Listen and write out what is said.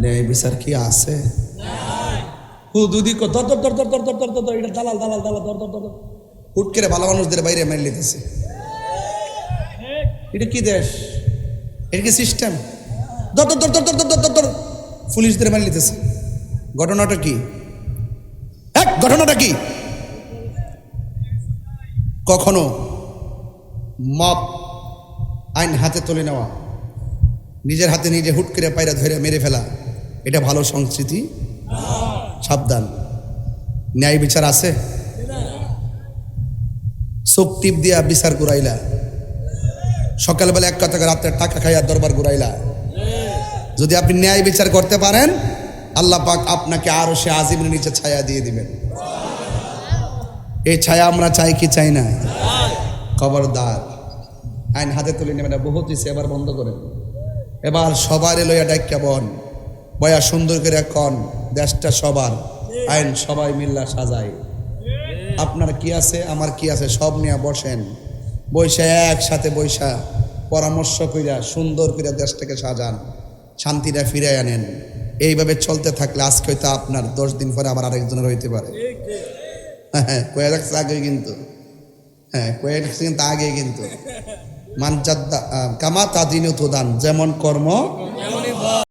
ন্যায় বিচার কি আছে? হুদুদি কো ধর ধর ধর ধর ধর ধর ধর ধর, এটা দালাল দালাল দালাল, ধর ধর ধর ধর, হুট করে ভালো মানুষদের বাইরে মেরে লিতেছে। এটা কি দেশ? এটা কি সিস্টেম? ধর ধর ধর ধর ধর ধর ধর ধর, পুলিশদের মেরে লিতেছে। ঘটনাটা কি? এক ঘটনাটা কি? কখনো মব আইন হাতে তুলে নেওয়া, নিজের হাতে নিজে হুট করে পায়রা ধরে মেরে ফেলা, এটা ভালো সংস্কৃতি? সাবধান, ন্যায় বিচার আছে? চোখ টিপ দিয়া বিচার ঘুরাইলা, সকালবেলা এক কথা রাত্রে টাকা খাইয়া দরবার ঘুরাইলা। যদি আপনি ন্যায় বিচার করতে পারেন, আল্লাহ পাক আপনাকে আরো সে আজিমের নিচে ছায়া দিয়ে দিবেন। এই ছায়া আমরা চাই কি চাই না? খবরদার, আইন হাতে তুলে নেবেন না। বহুত হয়েছে, এবার বন্ধ করেন। এবার সবারে লইয়া ডাক্কা বন বয়া সুন্দর করে কন, দেশটা সবার, আইন সবাই মিল্লা সাজাই। আপনার কি আছে, আমার কি আছে, সব নিয়ে বসেন, বৈশা একসাথে বৈশা পরামর্শ কইরা সুন্দর করে দেশটাকে সাজান, শান্তিটা ফিরে আনেন। এইভাবে চলতে থাকলে আজকে হয়তো আপনার 10 দিন পরে আমার আরেকজনের হইতে পারে। হ্যাঁ, কয়ে রাখছে আগে কিন্তু, হ্যাঁ কয়ে রাখছে কিন্তু আগে কিন্তু, মান জাদ্দা কামা তাদিনু তুদান, যেমন কর্ম